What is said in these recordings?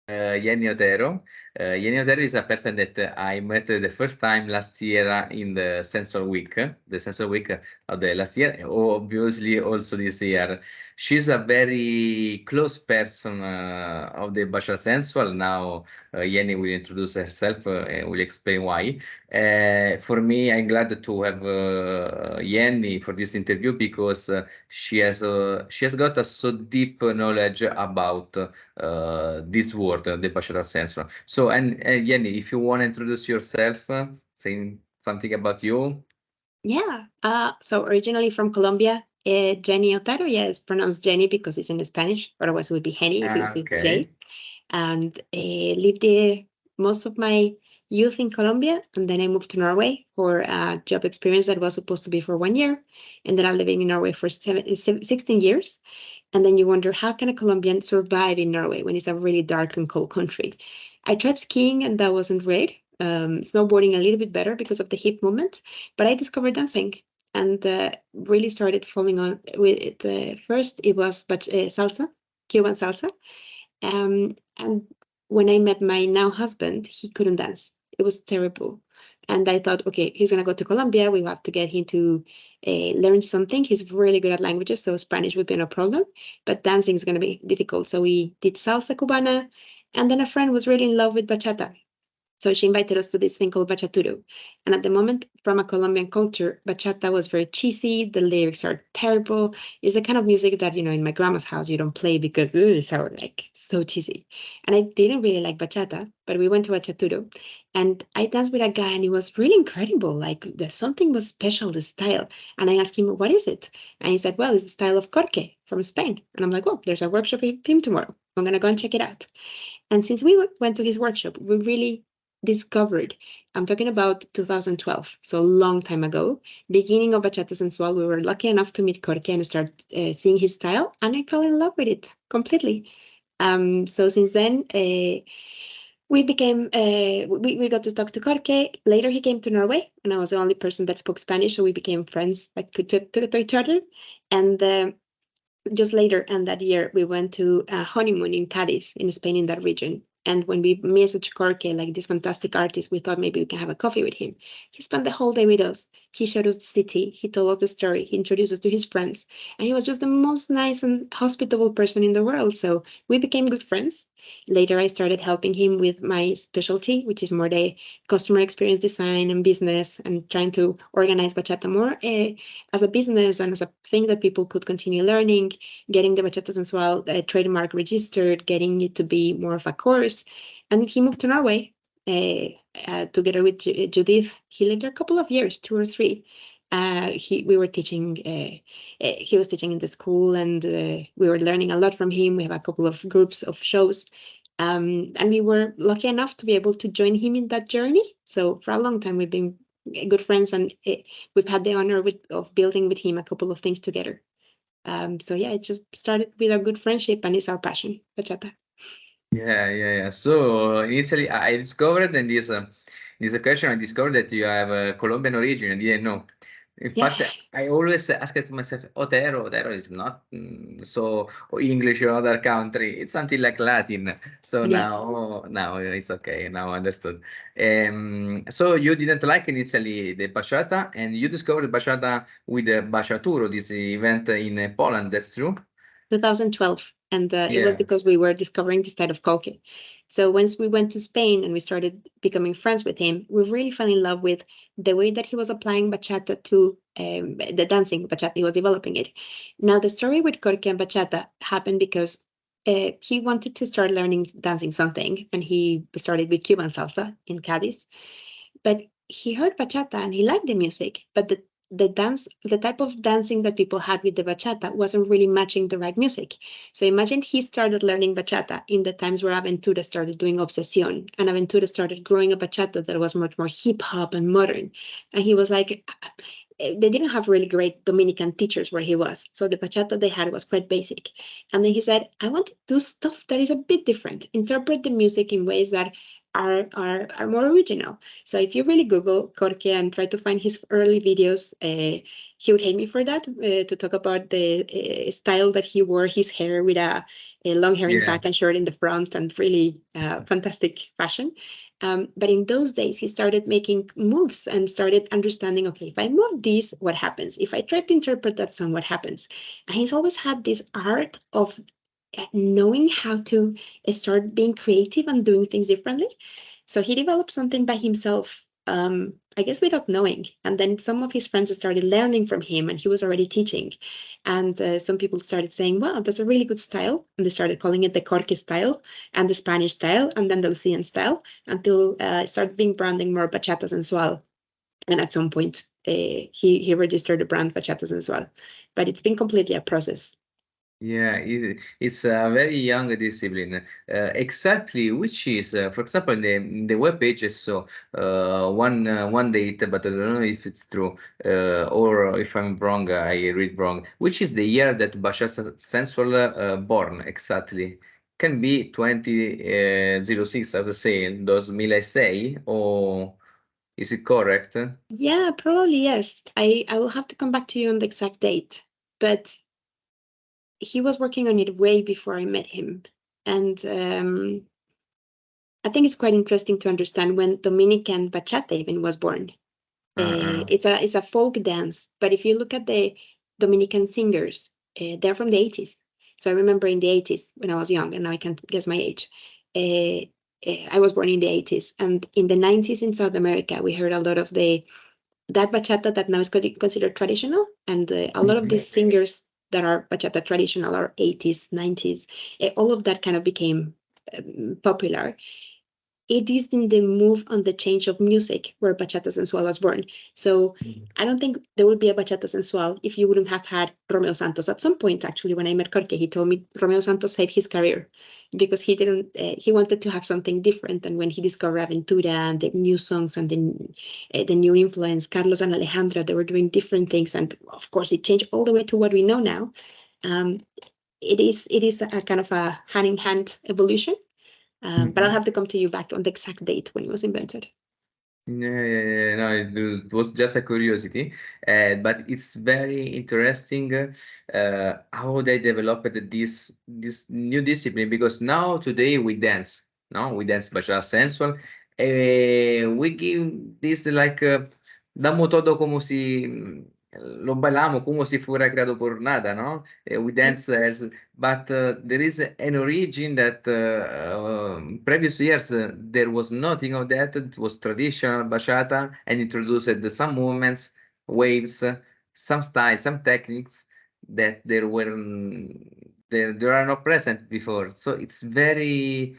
Yenny Otero. Yenny Otero is a person that I met the first time last year in the Sensual Week, the Sensual Week of the last year, obviously also this year. She's a very close person of the Bachata Sensual. Now, Yenny will introduce herself and will explain why. For me, I'm glad to have Yenny for this interview because she has got a so deep knowledge about this word, the Bachata Sensual. So, and Yenny, if you want to introduce yourself, saying something about you. Yeah. So originally from Colombia, Jenny Otero. Yeah, it's pronounced Jenny because it's in Spanish. Otherwise, it would be Henny if it was with Okay. J. And lived most of my youth in Colombia, and then I moved to Norway for a job experience that was supposed to be for 1 year. And then I'm living in Norway for 16 years. And then you wonder, how can a Colombian survive in Norway when it's a really dark and cold country? I tried skiing, and that wasn't great. Snowboarding a little bit better because of the hip movement, but I discovered dancing and really started falling on with the first. It was salsa, Cuban salsa, and when I met my now husband, he couldn't dance. It was terrible. And I thought, okay, he's going to go to Colombia. We have to get him to learn something. He's really good at languages, so Spanish would be no problem. But dancing is going to be difficult. So we did salsa cubana. And then a friend was really in love with bachata. So she invited us to this thing called bachaturo. And at the moment, from a Colombian culture, bachata was very cheesy. The lyrics are terrible. It's the kind of music that, in my grandma's house, you don't play because it's so, like, so cheesy. And I didn't really like bachata, but we went to bachaturo and I danced with a guy and it was really incredible. Like, there's something was special, the style. And I asked him, what is it? And he said, well, it's the style of corque from Spain. And I'm like, well, there's a workshop with him tomorrow. I'm going to go and check it out. And since we went to his workshop, we really discovered, I'm talking about 2012, so a long time ago, beginning of Bachata Sensual, we were lucky enough to meet Corke and start seeing his style, and I fell in love with it completely. So since then, we became, we got to talk to Corke. Later, he came to Norway, and I was the only person that spoke Spanish, so we became friends, like, to each other. And just later and that year, we went to a honeymoon in Cadiz, in Spain, in that region. And when we messaged Corke, like this fantastic artist, we thought maybe we can have a coffee with him. He spent the whole day with us. He showed us the city. He told us the story. He introduced us to his friends. And he was just the most nice and hospitable person in the world. So we became good friends. Later, I started helping him with my specialty, which is more the customer experience design and business, and trying to organize bachata more as a business and as a thing that people could continue learning, getting the Bachata Sensual trademark registered, getting it to be more of a course. And he moved to Norway together with Judith. He lived there a couple of years, 2 or 3. We were teaching. He was teaching in the school, and we were learning a lot from him. We have a couple of groups of shows, and we were lucky enough to be able to join him in that journey. So for a long time, we've been good friends, and we've had the honor of building with him a couple of things together. So yeah, it just started with a good friendship, and it's our passion, bachata. Yeah. So initially, I discovered in this question, I discovered that you have a Colombian origin. I didn't know. In Yeah. fact, I always asked myself, Otero is not so English or other country. It's something like Latin. So Yes. now it's okay. Now I understood. So you didn't like initially the bachata, and you discovered bachata with the Bachaturo, this event in Poland. That's true. 2012, and it was Yeah. because we were discovering this type of culture. So once we went to Spain and we started becoming friends with him, we really fell in love with the way that he was applying bachata to the dancing bachata. He was developing it. Now the story with Corque and bachata happened because he wanted to start learning dancing something, and he started with Cuban salsa in Cadiz. But he heard bachata and he liked the music, but the type of dancing that people had with the bachata wasn't really matching the right music. So imagine he started learning bachata in the times where Aventura started doing obsession, and Aventura started growing a bachata that was much more hip hop and modern. And he was like, they didn't have really great Dominican teachers where he was. So the bachata they had was quite basic. And then he said, I want to do stuff that is a bit different, interpret the music in ways that are more original. So if you really Google Corque and try to find his early videos, he would hate me for that, to talk about the style that he wore his hair with a a long hair in the Yeah. back and short in the front, and really fantastic fashion. But in those days, he started making moves and started understanding, okay, if I move this, what happens? If I try to interpret that song, what happens? And he's always had this art of knowing how to start being creative and doing things differently. So he developed something by himself, I guess without knowing. And then some of his friends started learning from him, and he was already teaching. And some people started saying, wow, that's a really good style. And they started calling it the Corky style and the Spanish style and then the Lucian style, until it started being branding more Bachata Sensual. And at some point, he registered the brand Bachata Sensual. But it's been completely a process. Yeah, it's a very young discipline. Exactly, which is, for example, in the web pages, so one date, but I don't know if it's true, or if I'm wrong, I read wrong. Which is the year that Bachata Sensual born exactly? Can be 2006, how to say, 2006, or is it correct? Yeah, probably yes. I will have to come back to you on the exact date, but he was working on it way before I met him. And I think it's quite interesting to understand when Dominican bachata even was born. Uh-uh. It's a folk dance, but if you look at the Dominican singers, they're from the 80s. So I remember in the 80s when I was young, and now I can't guess my age. I was born in the 80s, and in the 90s in South America, we heard a lot of that bachata that now is considered traditional, and a lot of Mhm. these singers that are bachata traditional are 80s, 90s. All of that kind of became popular. It is in the move on the change of music where Bachata Sensual was born. So I don't think there would be a Bachata Sensual if you wouldn't have had Romeo Santos. At some point, actually, when I met Jorge, he told me Romeo Santos saved his career because he didn't. He wanted to have something different. And when he discovered Aventura and the new songs and the new influence, Carlos and Alejandra, they were doing different things, and of course, it changed all the way to what we know now. Um, it is a kind of a hand in hand evolution, but I'll Mhm. have to come to you back on the exact date when it was invented. Yeah, no, it was just a curiosity, but it's very interesting how they developed this new discipline, because now today we dance, no, we dance bachata sensual, we give this like damos todo como si lo bailamos como si fuera creado por nada, no? We dance as, but there is an origin that previous years there was nothing of that. It was traditional bachata and introduced some movements, waves, some styles, some techniques that there are not present before. So it's very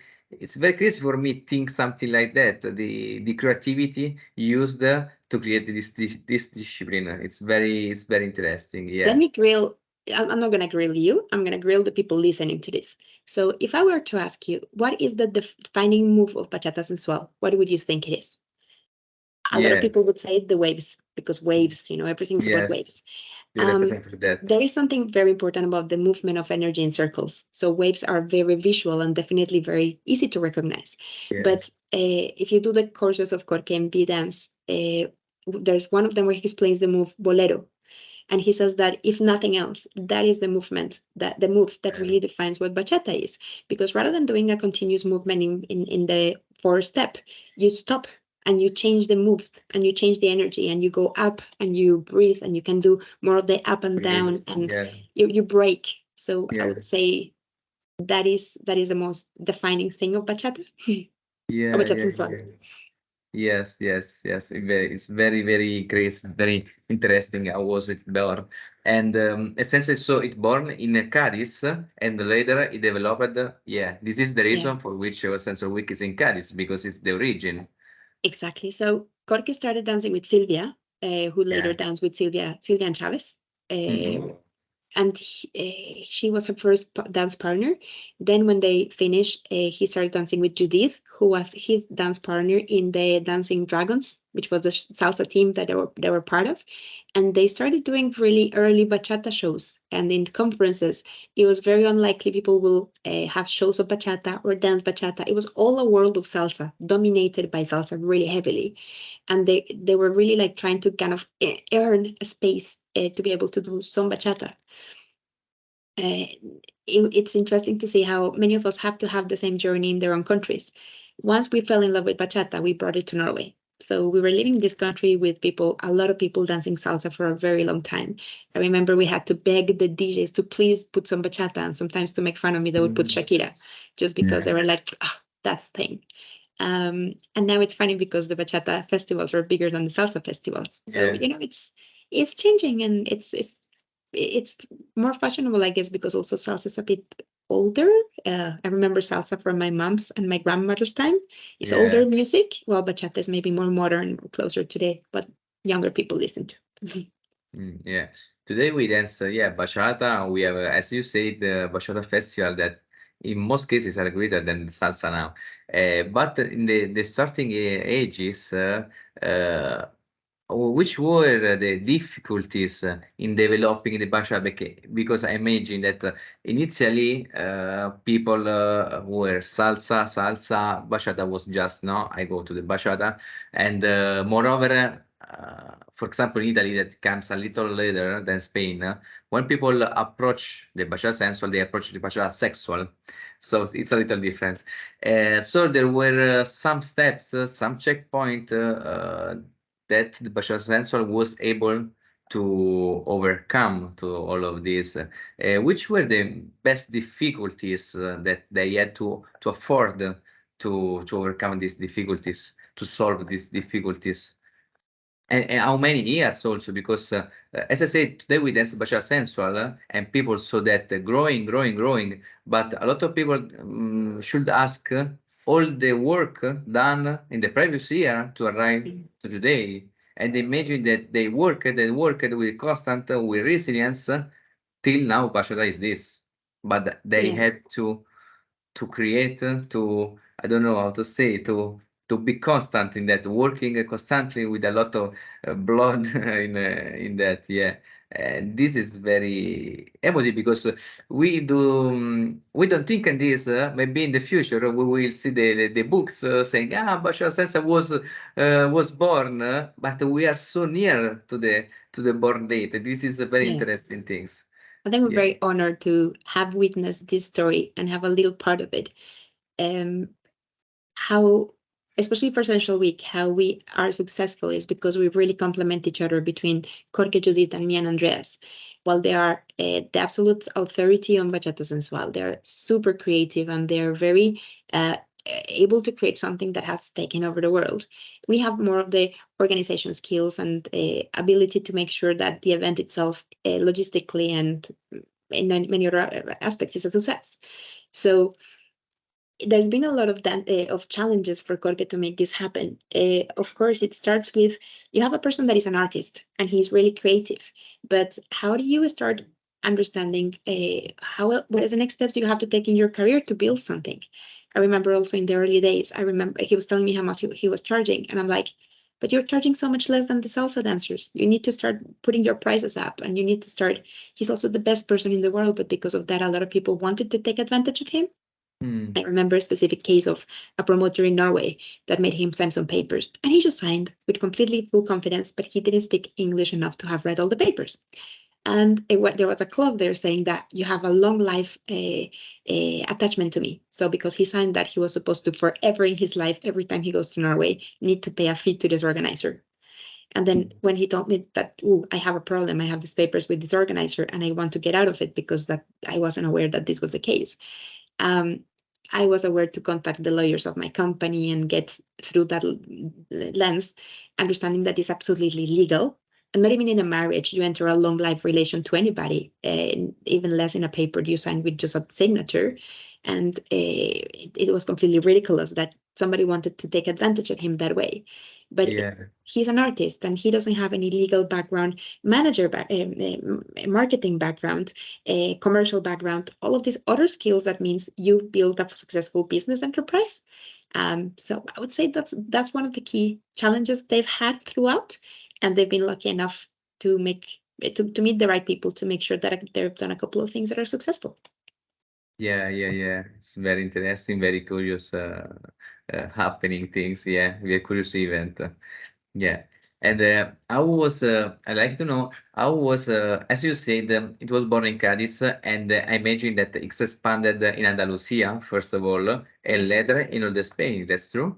crazy for me think something like that. The creativity used to create this discipline. It's very interesting. Let Yeah. me grill. I'm not going to grill you. I'm going to grill the people listening to this. So, if I were to ask you, what is the defining move of bachata sensual? What would you think it is? A lot of Yeah. people would say the waves, because waves, everything's about Yes. waves. You Um, represent that. there is something very important about the movement of energy in circles. So waves are very visual and definitely very easy to recognize. Yeah. But if you do the courses of Corke and B dance, there's one of them where he explains the move bolero, and he says that if nothing else, that is the movement, that the move that really defines what bachata is. Because rather than doing a continuous movement in the four step, you stop and you change the move and you change the energy and you go up and you breathe and you can do more of the up and down, Yes. and Yeah. you break. So I Yeah. would say that is the most defining thing of bachata. Of Yeah. bachata Yeah. sensual. Yeah. Yes. Yes. Yes. It's very, very crazy. Very interesting. How was it born? And essentially, so it born in Cadiz, and later it developed. Yeah. This is the Yeah. reason for which Sensory Week is in Cadiz, because it's the origin. Exactly. So Corky started dancing with Sylvia, who later Yeah. danced with Sylvia and Chavez. Mhm. And she was her first dance partner. Then when they finished, he started dancing with Judith, who was his dance partner in the Dancing Dragons, which was the salsa team that they were part of. And they started doing really early bachata shows. And in conferences, it was very unlikely people will have shows of bachata or dance bachata. It was all a world of salsa, dominated by salsa really heavily, and they were really like trying to kind of earn a space to be able to do some bachata. it's interesting to see how many of us have to have the same journey in their own countries. Once we fell in love with bachata, we brought it to Norway. So we were living in this country with people, a lot of people dancing salsa for a very long time. I remember we had to beg the DJs to please put some bachata, and sometimes to make fun of me, they would put Shakira, just because they were like, "Ah, that thing." And now it's funny because the bachata festivals are bigger than the salsa festivals. So it's changing, and it's more fashionable, I guess, because also salsa is a bit older. I remember salsa from my mom's and my grandmother's time. It's older music, while bachata is maybe more modern, closer today, but younger people listen to. Yeah. Today we dance, bachata. We have, as you said, the bachata festival that in most cases are greater than the salsa now. But in the starting ages, which were the difficulties in developing the bachata? Because I imagine that initially people were salsa, bachata was just, no, I go to the bachata. And moreover, for example, in Italy, that comes a little later than Spain, when people approach the bachata sensual, they approach the bachata sexual. So it's a little different. So there were some steps, some checkpoint that the Bachata Sensual was able to overcome to all of this. Which were the best difficulties that they had to afford to overcome these difficulties, to solve these difficulties? And how many years also? Because as I said, today we dance Bachata Sensual, and people saw that growing. But a lot of people should ask all the work done in the previous year to arrive to today. And imagine that they worked with constant, with resilience, till now Bachata is this. But they had to create, to, I don't know how to say, to be constant in that, working constantly with a lot of blood in that, and this is very emotive, because we don't think in this, maybe in the future we will see the books saying, Bashar Sensa was born, but we are so near to the born date. This is a very interesting things. I think we're very honored to have witnessed this story and have a little part of it. How, especially for Sensual Week, how we are successful is because we really complement each other between Jorge, Judith, and me and Andreas. While they are the absolute authority on Bachata Sensual, they're super creative and they're very able to create something that has taken over the world. We have more of the organization skills and ability to make sure that the event itself, logistically and in many other aspects, is a success. So there's been a lot of challenges for Jorge to make this happen. Of course, it starts with, you have a person that is an artist and he's really creative, but how do you start understanding what is the next steps you have to take in your career to build something? I remember also in the early days, I remember he was telling me how much he was charging, and I'm like, but you're charging so much less than the salsa dancers. You need to start putting your prices up, and you need to start. He's also the best person in the world, but because of that, a lot of people wanted to take advantage of him. I remember a specific case of a promoter in Norway that made him sign some papers, and he just signed with completely full confidence, but he didn't speak English enough to have read all the papers. And there was a clause there saying that you have a long life attachment to me. So because he signed that, he was supposed to forever in his life, every time he goes to Norway, need to pay a fee to this organizer. And then when he told me that, I have a problem, I have these papers with this organizer and I want to get out of it because that I wasn't aware that this was the case. I was aware to contact the lawyers of my company and get through that lens, understanding that it's absolutely legal. And not even in a marriage, you enter a long life relation to anybody, even less in a paper you sign with just a signature. And it was completely ridiculous that somebody wanted to take advantage of him that way. But he's an artist and he doesn't have any legal background, marketing background, commercial background, all of these other skills. That means you've built a successful business enterprise. So I would say that's one of the key challenges they've had throughout, and they've been lucky enough to meet the right people to make sure that they've done a couple of things that are successful. It's very interesting, very curious happening things. Very curious event. And how was, I like to know, how was, as you said, it was born in Cadiz, and I imagine that it's expanded in Andalusia, first of all, and Yes. later in all the Spain. That's true?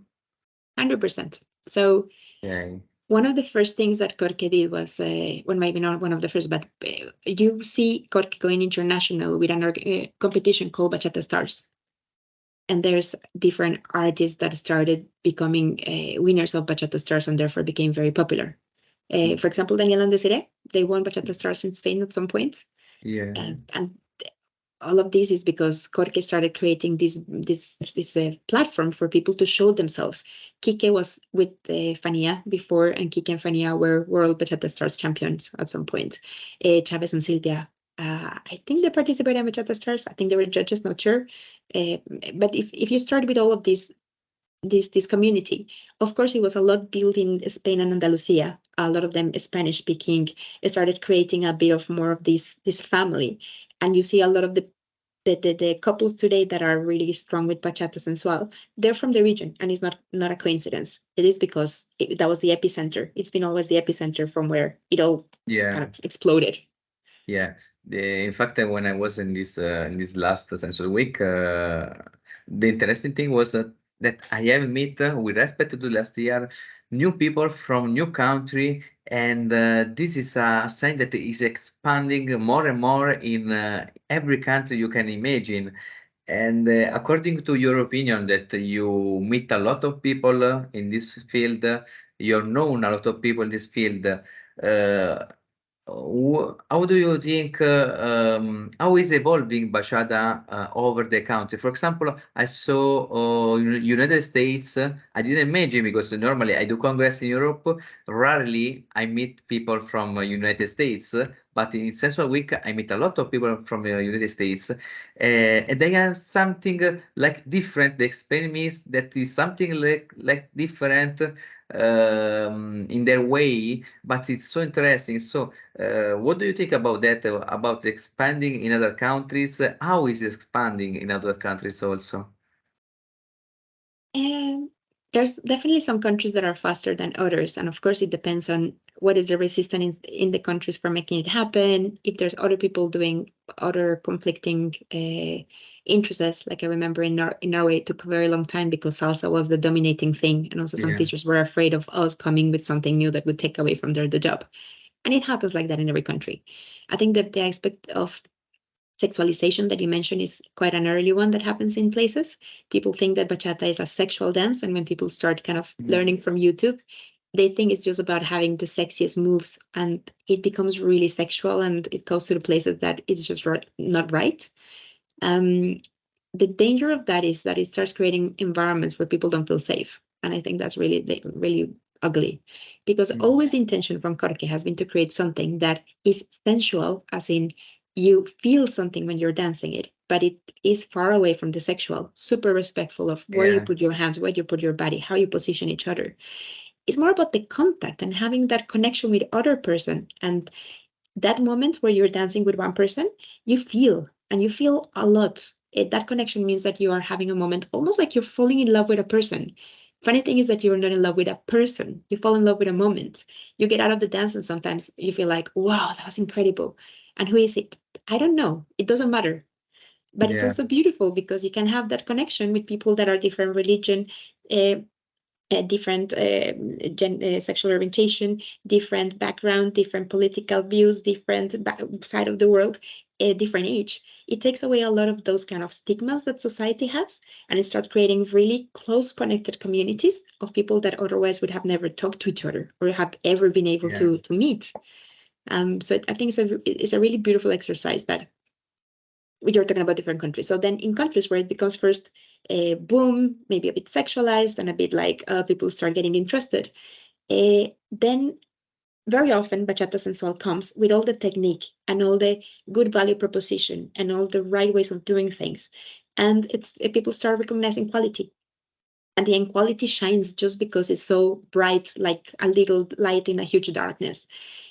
100%. So Okay. one of the first things that Corke did was, well, maybe not one of the first, but you see Corke going international with an competition called Bachata Stars. And there's different artists that started becoming winners of Bachata Stars and therefore became very popular. For example, Daniel and Desiree, they won Bachata Stars in Spain at some point. Yeah. And all of this is because Corke started creating this platform for people to show themselves. Kike was with Fania before, and Kike and Fania were World Bachata Stars champions at some point. Chavez and Silvia, I think they participated in Bachata Stars. I think they were judges, not sure. But if you start with all of this community, of course, it was a lot built in Spain and Andalusia. A lot of them Spanish speaking. It started creating a bit of more of this family, and you see a lot of the couples today that are really strong with Bachata Sensual, they're from the region, and it's not a coincidence. It is because that was the epicenter. It's been always the epicenter from where it all kind of exploded. Yeah. In fact, when I was in this last Sensual Week, the interesting thing was that I have met, with respect to last year, new people from new country, and this is a sign that is expanding more and more in every country you can imagine. And according to your opinion, that you meet a lot of people in this field, you've known a lot of people in this field. How do you think, how is evolving bachata over the country? For example, I saw United States. I didn't imagine, because normally I do congress in Europe. Rarely I meet people from United States, but in Sensual Week I meet a lot of people from United States, and they have something like different. They explain me that is something like different in their way, but it's so interesting. So. What do you think about that? About expanding in other countries? How is it expanding in other countries also? And there's definitely some countries that are faster than others. And of course, it depends on what is the resistance in the countries for making it happen. If there's other people doing other conflicting interests, like I remember in Norway, it took a very long time because salsa was the dominating thing. And also some Yeah. teachers were afraid of us coming with something new that would take away from the job. And it happens like that in every country. I think that the aspect of sexualization that you mentioned is quite an early one that happens in places. People think that bachata is a sexual dance, and when people start kind of learning from YouTube, they think it's just about having the sexiest moves, and it becomes really sexual, and it goes to the places that it's just not right. Um, the danger of that is that it starts creating environments where people don't feel safe, and I think that's really ugly, because always the intention from Corke has been to create something that is sensual, as in you feel something when you're dancing it, but it is far away from the sexual, super respectful of where you put your hands, where you put your body, how you position each other. It's more about the contact and having that connection with other person, and that moment where you're dancing with one person, you feel, and you feel a lot. That connection means that you are having a moment almost like you're falling in love with a person. Funny thing is that you're not in love with a person. You fall in love with a moment. You get out of the dance and sometimes you feel like, wow, that was incredible. And who is it? I don't know. It doesn't matter. But it's Yeah. also beautiful because you can have that connection with people that are different religion, uh, different sexual orientation, different background, different political views, different side of the world, different age. It takes away a lot of those kind of stigmas that society has, and it starts creating really close connected communities of people that otherwise would have never talked to each other or have ever been able to meet. So I think it's a really beautiful exercise that you're talking about different countries. So then in countries where it becomes first a boom, maybe a bit sexualized and a bit like people start getting interested, then very often Bachata Sensual comes with all the technique and all the good value proposition and all the right ways of doing things. And it's people start recognizing quality. And the quality shines just because it's so bright, like a little light in a huge darkness.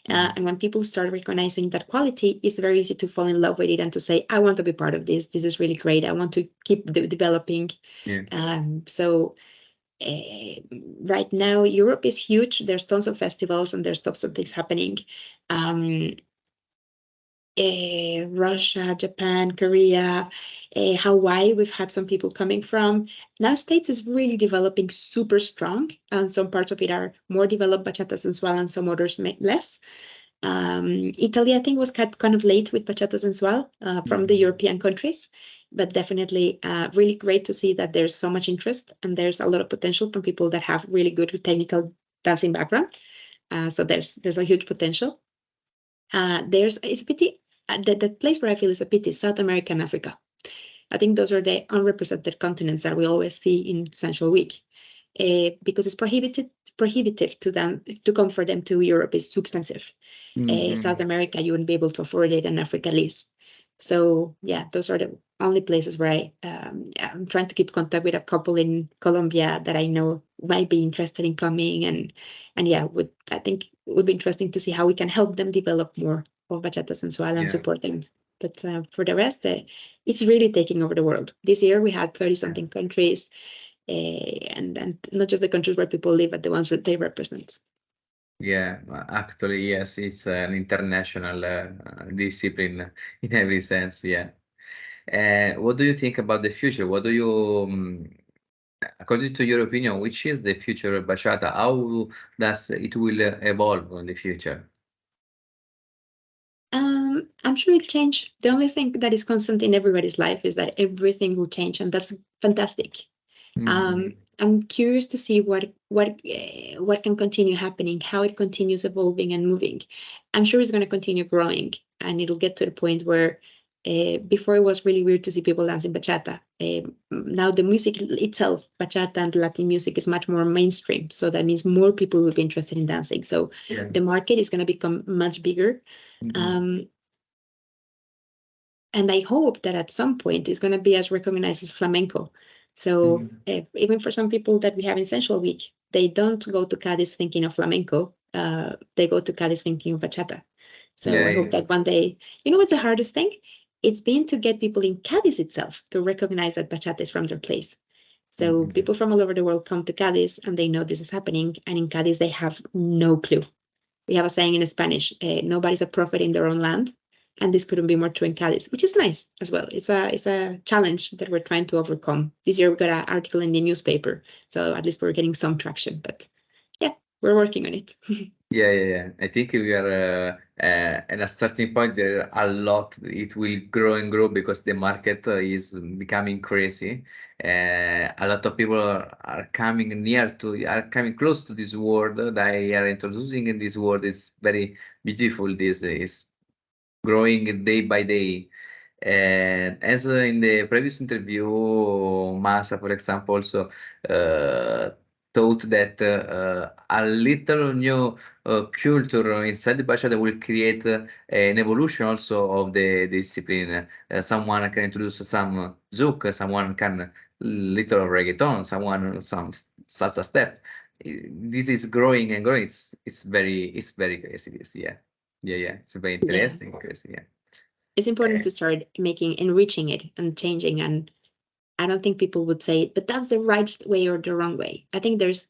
And when people start recognizing that quality, it's very easy to fall in love with it and to say, I want to be part of this. This is really great. I want to keep developing. Yeah. So right now, Europe is huge. There's tons of festivals and there's tons of things happening. Russia, Japan, Korea, Hawaii, we've had some people coming from. Now States is really developing super strong, and some parts of it are more developed, Bachata Sensual, and some others less. Italy, I think, was kind of late with Bachata Sensual from the European countries, but definitely really great to see that there's so much interest and there's a lot of potential from people that have really good technical dancing background. So there's a huge potential. It's a pity. The place where I feel is a pity is South America and Africa. I think those are the unrepresented continents that we always see in Sensual Week, because it's prohibitive to them to come for them to Europe. It's too expensive. South America, you wouldn't be able to afford it, and Africa least. So yeah, those are the only places where I'm trying to keep contact with a couple in Colombia that I know might be interested in coming, and yeah, I think it would be interesting to see how we can help them develop more of Bachata Sensual and support them. But for the rest, it's really taking over the world. This year we had 30-something countries, and not just the countries where people live, but the ones that they represent. Yeah, actually, yes, it's an international discipline in every sense. Yeah. What do you think about the future? What do you, according to your opinion, which is the future of bachata? How does it will evolve in the future? I'm sure it'll change. The only thing that is constant in everybody's life is that everything will change, and that's fantastic. I'm curious to see what can continue happening, how it continues evolving and moving. I'm sure it's going to continue growing, and it'll get to the point where before it was really weird to see people dancing bachata. Now the music itself, bachata and Latin music, is much more mainstream. So that means more people will be interested in dancing. So the market is going to become much bigger. And I hope that at some point it's going to be as recognized as flamenco. So even for some people that we have in Sensual Week, they don't go to Cadiz thinking of flamenco. They go to Cadiz thinking of bachata. So I hope that one day, what's the hardest thing? It's been to get people in Cadiz itself to recognize that bachata is from their place. So people from all over the world come to Cadiz and they know this is happening. And in Cadiz, they have no clue. We have a saying in Spanish, nobody's a prophet in their own land. And this couldn't be more true in Cadiz, which is nice as well. It's a challenge that we're trying to overcome. This year we got an article in the newspaper, so at least we're getting some traction. But yeah, we're working on it. Yeah. I think we are at a starting point. There are a lot. It will grow and grow because the market is becoming crazy. A lot of people are coming close to this world. They are introducing in this world. It's very beautiful. This is growing day by day. And as in the previous interview, Masa, for example, also thought that a little new culture inside the bachata will create an evolution also of the discipline. Someone can introduce some zouk, someone can little reggaeton, someone some salsa step. This is growing and growing. It's very crazy. This, yeah. It's very interesting. Crazy, yeah. It's important to start enriching it and changing. And I don't think people would say, but that's the right way or the wrong way. I think there's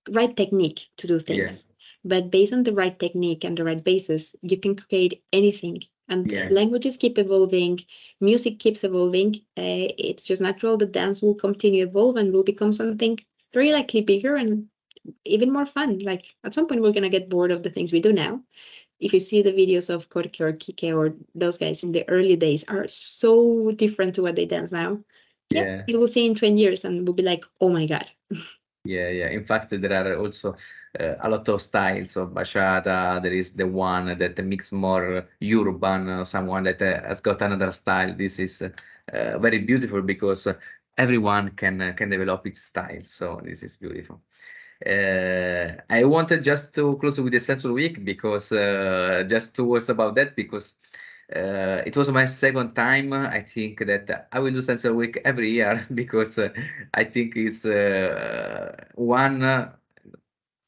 right technique to do things. But based on the right technique and the right basis, you can create anything. And languages keep evolving, music keeps evolving. It's just natural that dance will continue to evolve and will become something very likely bigger and even more fun. Like at some point, we're going to get bored of the things we do now. If you see the videos of Korke or Kike or those guys in the early days are so different to what they dance now. Yeah, you will see in 20 years and we'll be like, oh my God. Yeah. In fact, there are also a lot of styles of bachata. There is the one that mix more urban, someone that has got another style. This is very beautiful because everyone can develop its style. So this is beautiful. I wanted just to close with the Sensual Week because just 2 words about that because it was my second time. I think that I will do Sensual Week every year because I think it's one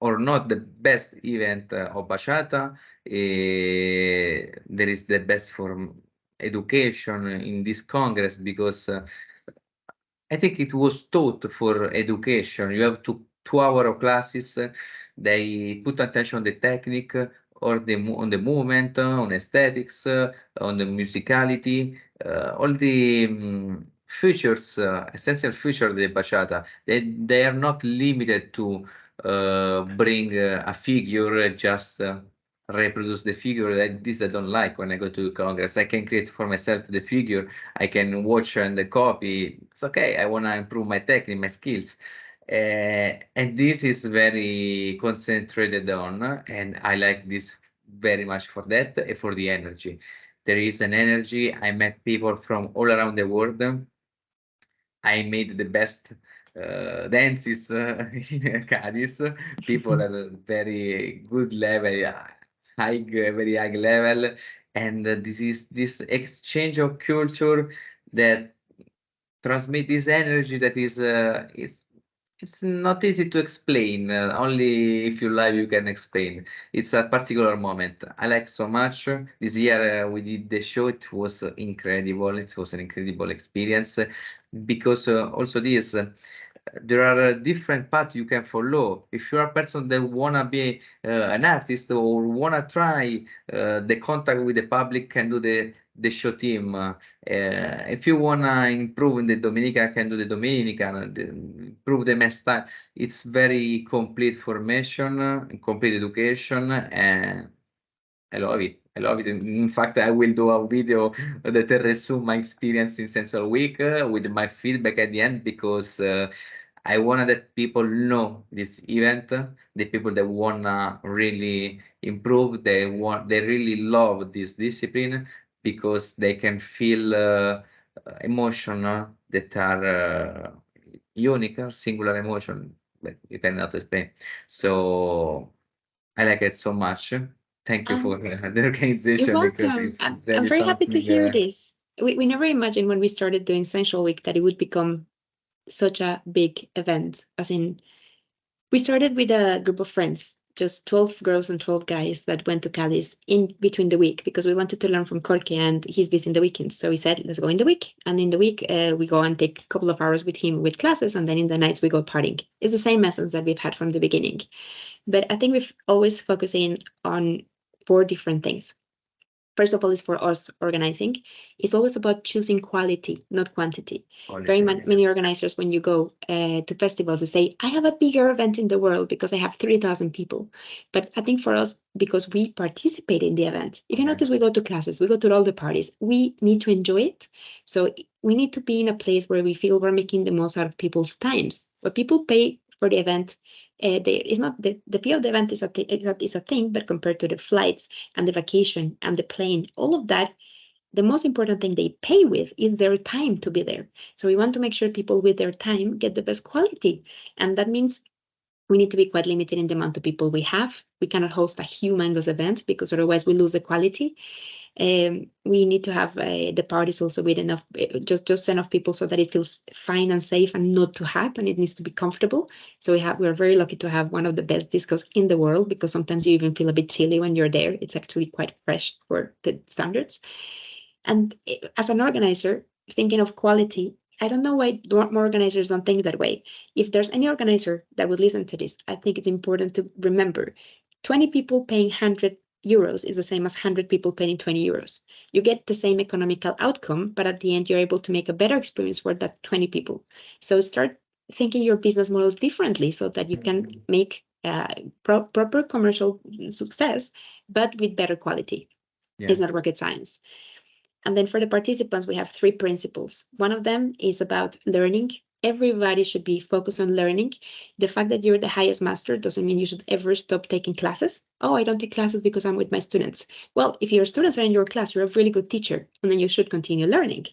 or not the best event of bachata. There is the best for education in this congress because I think it was taught for education. You have 2 hour of classes. They put attention on the technique or on the movement, on aesthetics, on the musicality, all the features, essential features of the bachata. They are not limited to bring a figure, just reproduce the figure. This I don't like when I go to Congress. I can create for myself the figure. I can watch and copy. It's okay. I want to improve my technique, my skills. And this is very concentrated on, and I like this very much for that and for the energy. There is an energy. I met people from all around the world. I made the best dances in Cadiz. People at a very good level, very high level, and this is this exchange of culture that transmit this energy that is it's not easy to explain. Only if you live you can explain. It's a particular moment. I like so much. This year we did the show. It was incredible. It was an incredible experience because also this. There are different paths you can follow. If you are a person that wanna be an artist or wanna try the contact with the public, can do the show team. If you wanna improve in the Dominican, can do the Dominican. Improve the math style. It's very complete formation, complete education, and I love it. I love it. In fact, I will do a video that resume my experience in Sensual Week with my feedback at the end because I wanted that people know this event. The people that wanna really improve, they really love this discipline because they can feel emotion that are unique, singular emotion, but you cannot explain. So I like it so much. Thank you for Um, the you're organization because welcome. it's I'm really very happy to something. hear this. We never imagined when we started doing Sensual Week that it would become such a big event. As in, we started with a group of friends, just 12 girls and 12 guys that went to Cadiz in between the week because we wanted to learn from Corky and he's busy in the weekends. So we said, let's go in the week. And in the week, we go and take a couple of hours with him with classes. And then in the nights, we go partying. It's the same essence that we've had from the beginning. But I think we've always focusing on 4 different things. First of all, is for us organizing. It's always about choosing quality, not quantity. Very many organizers, when you go to festivals, they say, I have a bigger event in the world because I have 3,000 people. But I think for us, because we participate in the event, if you notice, we go to classes, we go to all the parties, we need to enjoy it. So we need to be in a place where we feel we're making the most out of people's times. But people pay for the event. It's not the fee of the event is a thing, but compared to the flights and the vacation and the plane, all of that, the most important thing they pay with is their time to be there. So we want to make sure people with their time get the best quality. And that means we need to be quite limited in the amount of people we have. We cannot host a humongous event because otherwise we lose the quality. We need to have the parties also with enough, just enough people so that it feels fine and safe and not too hot, and it needs to be comfortable. So we're very lucky to have one of the best discos in the world because sometimes you even feel a bit chilly when you're there. It's actually quite fresh for the standards. And as an organizer, thinking of quality, I don't know why more organizers don't think that way. If there's any organizer that would listen to this, I think it's important to remember 20 people paying 100 euros is the same as 100 people paying 20 euros. You get the same economical outcome, but at the end, you're able to make a better experience for that 20 people. So start thinking your business models differently so that you can make proper commercial success, but with better quality. Yeah. It's not rocket science. And then for the participants, we have 3 principles. One of them is about learning. Everybody should be focused on learning. The fact that you're the highest master doesn't mean you should ever stop taking classes. Oh, I don't take classes because I'm with my students. Well, if your students are in your class, you're a really good teacher, and then you should continue learning.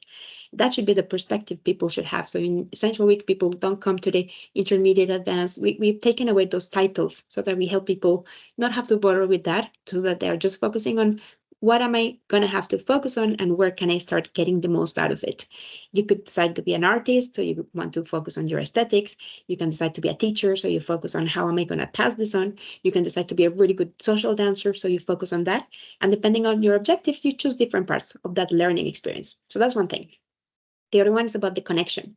That should be the perspective people should have. So in Essential Week, people don't come to the intermediate advanced. We've taken away those titles so that we help people not have to bother with that, so that they're just focusing on what am I going to have to focus on and where can I start getting the most out of it? You could decide to be an artist, so you want to focus on your aesthetics. You can decide to be a teacher, so you focus on how am I going to pass this on. You can decide to be a really good social dancer, so you focus on that. And depending on your objectives, you choose different parts of that learning experience. So that's one thing. The other one is about the connection.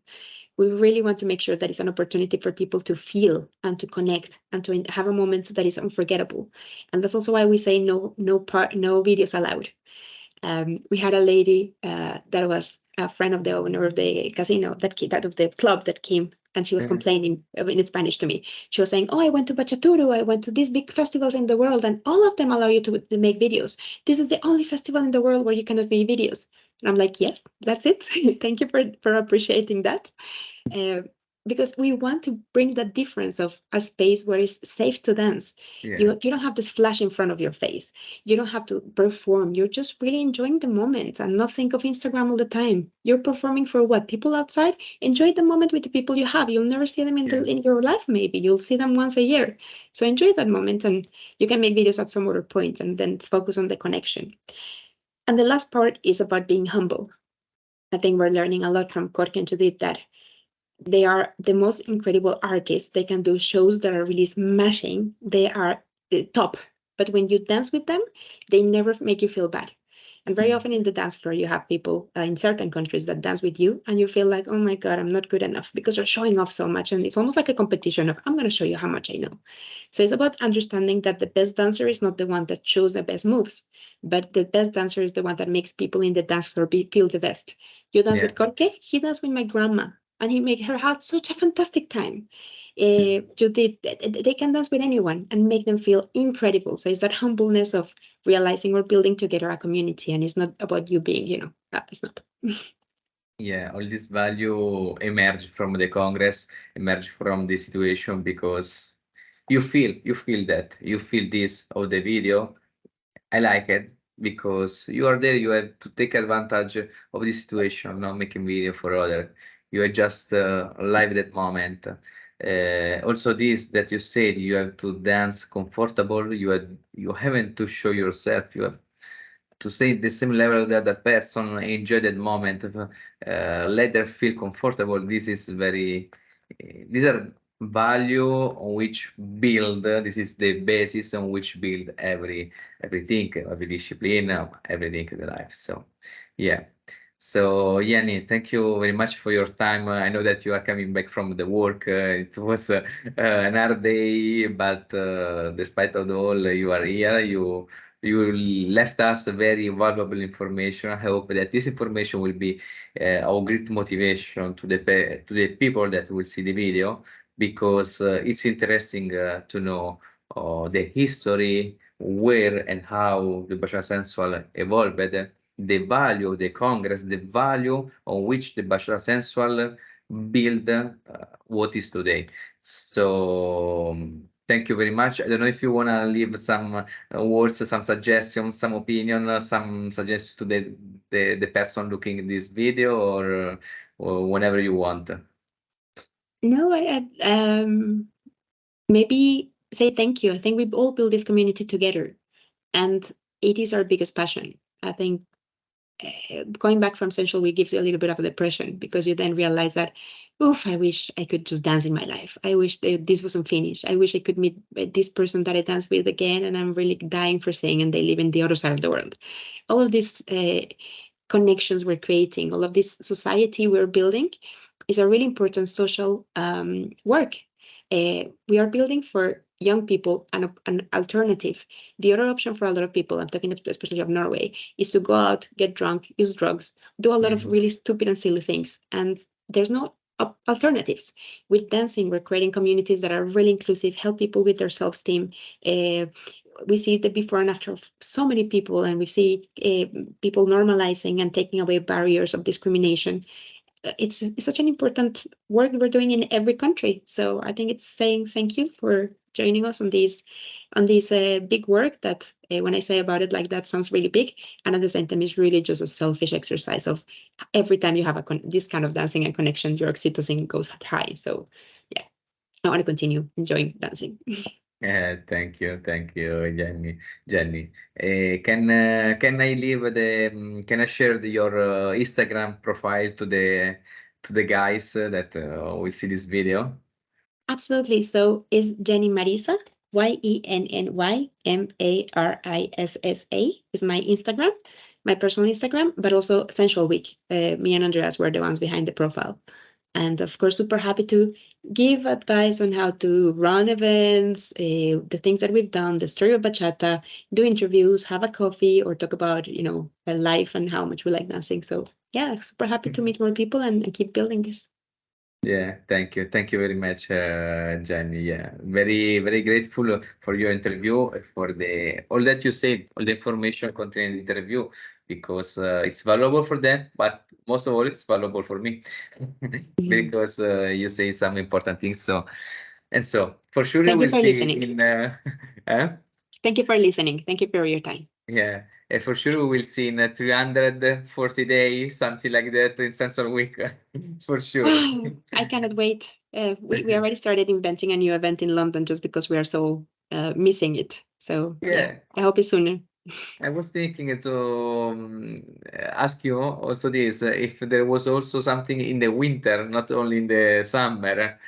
we really want to make sure that it's an opportunity for people to feel and to connect and to have a moment that is unforgettable. And that's also why we say no videos allowed. We had a lady that was a friend of the owner of the casino, that of the club that came, and she was complaining in Spanish to me. She was saying, "Oh, I went to Bachaturu, I went to these big festivals in the world, and all of them allow you to make videos. This is the only festival in the world where you cannot make videos." And I'm like, "Yes, that's it. Thank you for appreciating that." Because we want to bring that difference of a space where it's safe to dance. You don't have this flash in front of your face. You don't have to perform. You're just really enjoying the moment and not think of Instagram all the time. You're performing for what? People outside? Enjoy the moment with the people you have. You'll never see them in your life, maybe. You'll see them once a year. So enjoy that moment, and you can make videos at some other point and then focus on the connection. And the last part is about being humble. I think we're learning a lot from Kork and Judith that they are the most incredible artists. They can do shows that are really smashing. They are the top. But when you dance with them, they never make you feel bad. And very often in the dance floor, you have people in certain countries that dance with you, and you feel like, oh my God, I'm not good enough, because they're showing off so much. And it's almost like a competition of, I'm going to show you how much I know. So it's about understanding that the best dancer is not the one that shows the best moves, but the best dancer is the one that makes people in the dance floor feel the best. You dance with Corke, he danced with my grandma, and he made her have such a fantastic time. Judith, they can dance with anyone and make them feel incredible. So it's that humbleness of realizing we're building together a community, and it's not about you being, it's not. Yeah, all this value emerge from the Congress, emerge from the situation, because you feel this of the video. I like it because you are there. You have to take advantage of the situation, not making video for other. You are just live that moment. Also, this that you said, you have to dance comfortable. You haven't to show yourself. You have to stay at the same level that the person, enjoy that moment, let them feel comfortable. This is very, these are value on which build, this is the basis on which build everything, every discipline, everything in the life. So yeah. So Yenny, thank you very much for your time. I know that you are coming back from the work. It was an hard day, but despite of all, you are here. You left us very valuable information. I hope that this information will be of great motivation to the people that will see the video, because it's interesting to know the history, where and how the Bachata Sensual evolved, the value of the Congress, the value on which the Bachata Sensual build what is today. So thank you very much. I don't know if you want to leave some words, some suggestions, some opinion, some suggestions to the person looking at this video, or whenever you want. No, maybe say thank you. I think we all build this community together, and it is our biggest passion. I think going back from Sensual Week gives you a little bit of a depression, because you then realize that, oof, I wish I could just dance in my life. I wish this wasn't finished. I wish I could meet this person that I dance with again, and I'm really dying for saying, and they live in the other side of the world. All of these connections we're creating, all of this society we're building, is a really important social work. We are building for young people an alternative. The other option for a lot of people, I'm talking especially of Norway, is to go out, get drunk, use drugs, do a lot of really stupid and silly things. And there's no alternatives. With dancing, we're creating communities that are really inclusive, help people with their self-esteem. We see the before and after of so many people, and we see people normalizing and taking away barriers of discrimination. It's such an important work we're doing in every country. So I think it's saying thank you for joining us on this big work that when I say about it like that, sounds really big, and at the same time is really just a selfish exercise of every time you have this kind of dancing and connection, your oxytocin goes high. So yeah, I want to continue enjoying dancing. Thank you, Jenny. Can I leave can I share your Instagram profile to the guys that will see this video? Absolutely. So is Yenny Marissa, YENNYMARISSA is my Instagram, my personal Instagram, but also Sensual Week. Me and Andreas were the ones behind the profile. And of course, super happy to give advice on how to run events, the things that we've done, the story of bachata, do interviews, have a coffee, or talk about, life and how much we like dancing. So yeah, super happy to meet more people and keep building this. Yeah, thank you. Thank you very much, Jenny. Yeah, very, very grateful for your interview, for all that you said, all the information contained in the interview, because it's valuable for them, but most of all, it's valuable for me because you say some important things. So for sure, Thank you we'll for see listening. in. Huh? Thank you for listening. Thank you for your time. Yeah, for sure we will see in 340 days, something like that, in Sensual Week, for sure. Wow, I cannot wait. We already started inventing a new event in London just because we are so missing it. So yeah, I hope it's sooner. I was thinking to ask you also this, if there was also something in the winter, not only in the summer.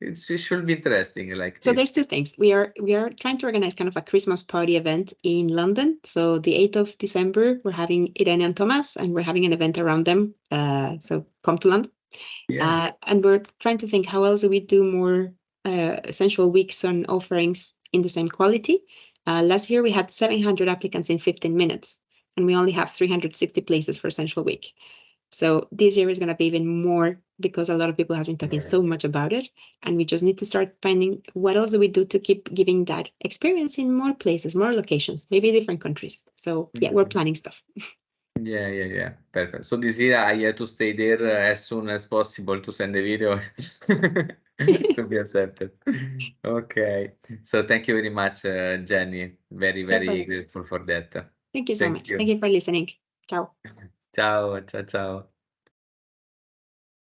It should be interesting, like So this. there's two things. We are trying to organize kind of a Christmas party event in London. So the 8th of December, we're having Irene and Thomas, and we're having an event around them. So come to London. Yeah. And we're trying to think how else do we do more essential weeks on offerings in the same quality. Last year we had 700 applicants in 15 minutes, and we only have 360 places for Essential Week. So this year is going to be even more because a lot of people have been talking so much about it, and we just need to start finding what else do we do to keep giving that experience in more places, more locations, maybe different countries. So yeah, we're planning stuff. Yeah. Perfect. So this year I have to stay there as soon as possible to send the video to be accepted. Okay. So thank you very much, Jenny. Very, very grateful for that. Thank you so much. Thank you for listening. Ciao. Ciao.